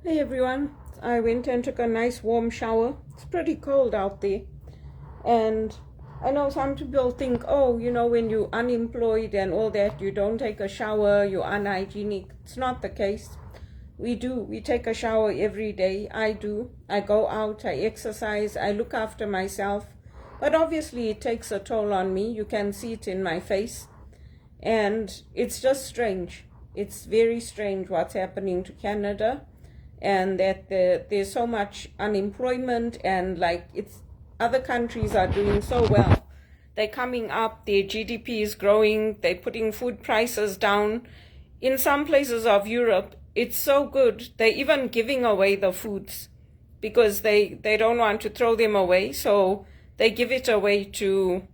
Hey everyone, I went and took a nice warm shower. It's pretty cold out there. And I know some people think, oh, when you're unemployed and all that, you don't take a shower, you're unhygienic. It's not the case. We do. We take a shower every day. I do. I go out, I exercise, I look after myself. But obviously, it takes a toll on me. You can see it in my face. And it's just strange. It's very strange what's happening to Canada, and that there's so much unemployment, and it's other countries are doing so well. They're coming up, their GDP is growing, they're putting food prices down. In some places of Europe, it's so good, they're even giving away the foods because they don't want to throw them away, so they give it away to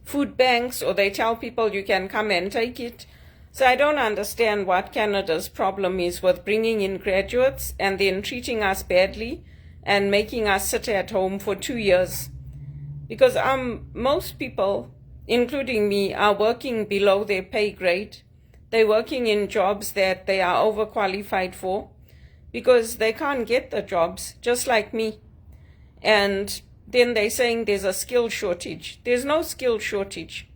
food banks, or they tell people you can come and take it. So I don't understand what Canada's problem is with bringing in graduates and then treating us badly and making us sit at home for 2 years. Because most people, including me, are working below their pay grade. They're working in jobs that they are overqualified for because they can't get the jobs, just like me. And then they're saying there's a skill shortage. There's no skill shortage.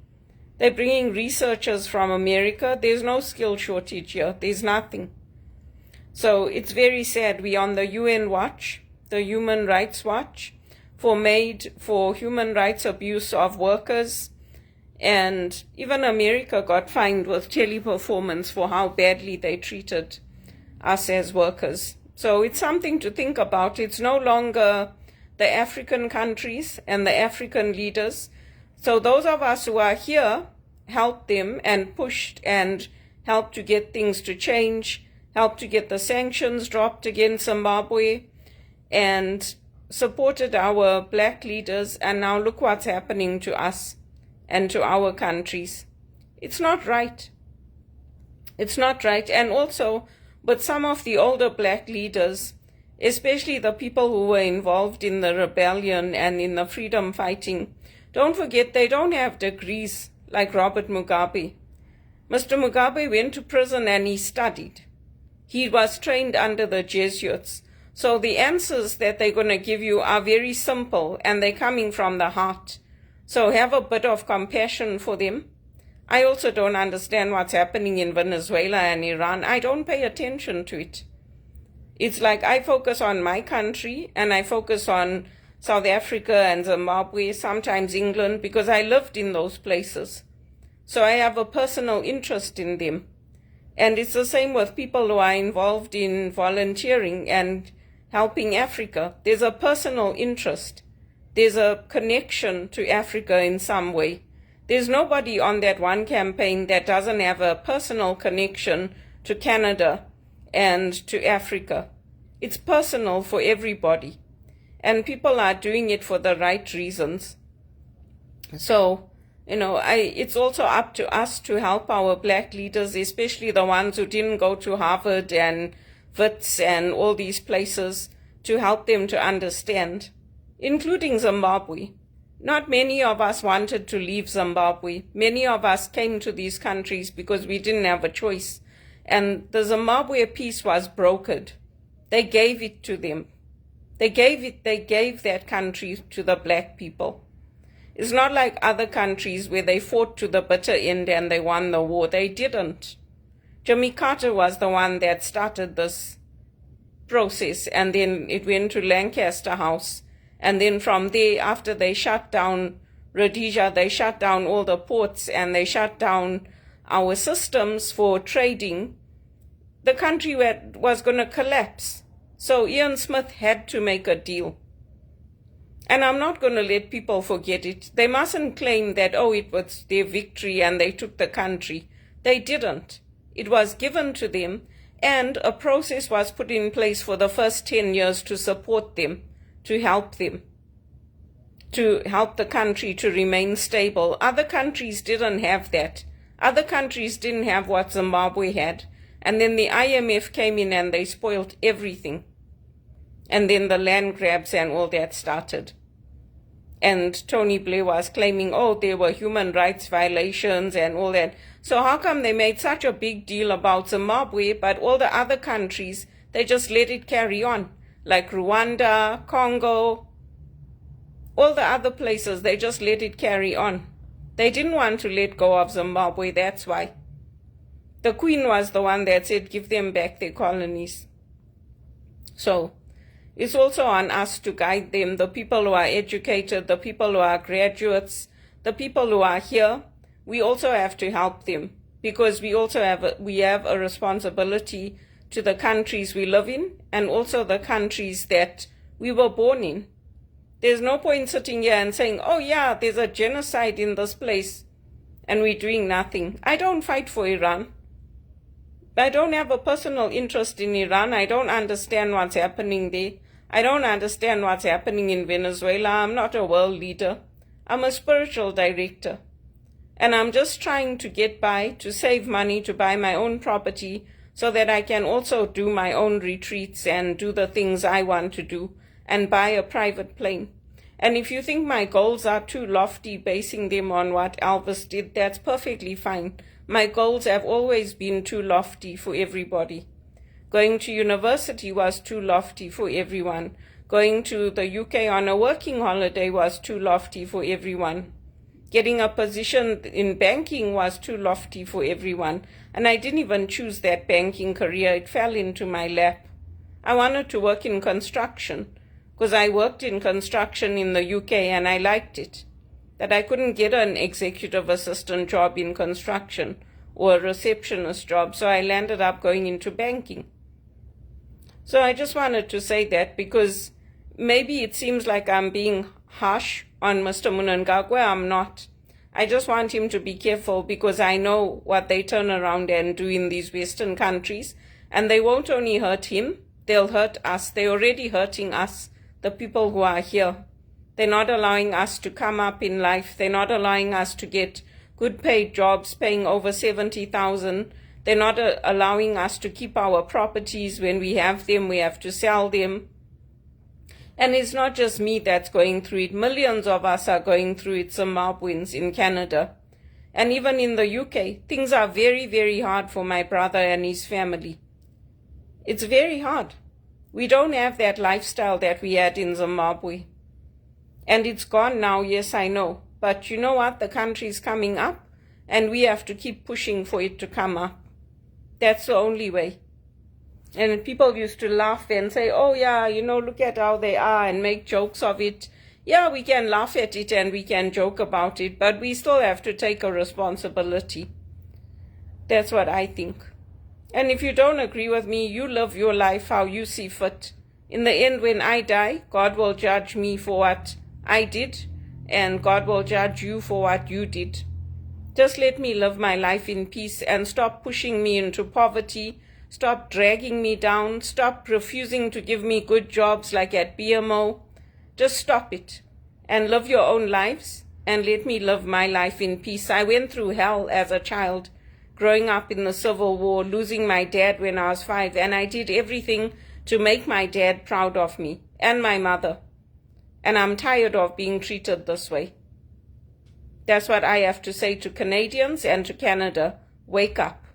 They're bringing researchers from America. There's no skill shortage here. There's nothing. So it's very sad. We're on the UN watch, the Human Rights Watch, for human rights abuse of workers. And even America got fined with Teleperformance for how badly they treated us as workers. So it's something to think about. It's no longer the African countries and the African leaders. So those of us who are here helped them and pushed and helped to get things to change, helped to get the sanctions dropped against Zimbabwe, and supported our black leaders. And now look what's happening to us and to our countries. It's not right. It's not right. And also, but some of the older black leaders, especially the people who were involved in the rebellion and in the freedom fighting, don't forget, they don't have degrees like Robert Mugabe. Mr. Mugabe went to prison and he studied. He was trained under the Jesuits. So the answers that they're going to give you are very simple, and they're coming from the heart. So have a bit of compassion for them. I also don't understand what's happening in Venezuela and Iran. I don't pay attention to it. It's like I focus on my country, and I focus on South Africa and Zimbabwe, sometimes England, because I lived in those places. So I have a personal interest in them. And it's the same with people who are involved in volunteering and helping Africa. There's a personal interest. There's a connection to Africa in some way. There's nobody on that one campaign that doesn't have a personal connection to Canada and to Africa. It's personal for everybody. And people are doing it for the right reasons. So, it's also up to us to help our black leaders, especially the ones who didn't go to Harvard and Wits and all these places, to help them to understand, including Zimbabwe. Not many of us wanted to leave Zimbabwe. Many of us came to these countries because we didn't have a choice. And the Zimbabwe peace was brokered. They gave it to them. They gave that country to the black people. It's not like other countries where they fought to the bitter end and they won the war. They didn't. Jimmy Carter was the one that started this process, and then it went to Lancaster House. And then from there, after they shut down Rhodesia, they shut down all the ports and they shut down our systems for trading. The country was going to collapse. So Ian Smith had to make a deal. And I'm not going to let people forget it. They mustn't claim that, it was their victory and they took the country. They didn't. It was given to them, and a process was put in place for the first 10 years to support them, to help them, to help the country to remain stable. Other countries didn't have that. Other countries didn't have what Zimbabwe had. And then the IMF came in and they spoiled everything. And then the land grabs and all that started. And Tony Blair was claiming, there were human rights violations and all that. So how come they made such a big deal about Zimbabwe, but all the other countries, They just let it carry on. Like Rwanda, Congo, all the other places, they just let it carry on. They didn't want to let go of Zimbabwe, that's why. The Queen was the one that said, give them back their colonies. So, it's also on us to guide them, the people who are educated, the people who are graduates, the people who are here. We also have to help them, because we also have a responsibility to the countries we live in and also the countries that we were born in. There's no point sitting here and saying, oh yeah, there's a genocide in this place and we're doing nothing. I don't fight for Iran. I don't have a personal interest in Iran. I don't understand what's happening there. I don't understand what's happening in Venezuela. I'm not a world leader. I'm a spiritual director. And I'm just trying to get by, to save money, to buy my own property, so that I can also do my own retreats and do the things I want to do and buy a private plane. And if you think my goals are too lofty, basing them on what Elvis did, that's perfectly fine. My goals have always been too lofty for everybody. Going to university was too lofty for everyone. Going to the UK on a working holiday was too lofty for everyone. Getting a position in banking was too lofty for everyone. And I didn't even choose that banking career. It fell into my lap. I wanted to work in construction because I worked in construction in the UK and I liked it. That I couldn't get an executive assistant job in construction or a receptionist job, so I landed up going into banking. So I just wanted to say that because maybe it seems like I'm being harsh on Mr. Mnangagwa. I'm not. I just want him to be careful because I know what they turn around and do in these Western countries. And they won't only hurt him, they'll hurt us. They're already hurting us, the people who are here. They're not allowing us to come up in life. They're not allowing us to get good paid jobs paying over 70,000. They're not allowing us to keep our properties. When we have them, we have to sell them. And it's not just me that's going through it. Millions of us are going through it, Zimbabweans in Canada. And even in the UK, things are very, very hard for my brother and his family. It's very hard. We don't have that lifestyle that we had in Zimbabwe. And it's gone now, yes, I know. But you know what? The country's coming up, and we have to keep pushing for it to come up. That's the only way. And people used to laugh and say, oh yeah, you know, look at how they are, and make jokes of it. Yeah, we can laugh at it and we can joke about it, but we still have to take a responsibility. That's what I think. And if you don't agree with me, you live your life how you see fit. In the end, when I die, God will judge me for what I did, and God will judge you for what you did. Just let me live my life in peace and stop pushing me into poverty. Stop dragging me down. Stop refusing to give me good jobs like at BMO. Just stop it and live your own lives and let me live my life in peace. I went through hell as a child, growing up in the Civil War, losing my dad when I was 5, and I did everything to make my dad proud of me and my mother. And I'm tired of being treated this way. That's what I have to say to Canadians and to Canada. Wake up.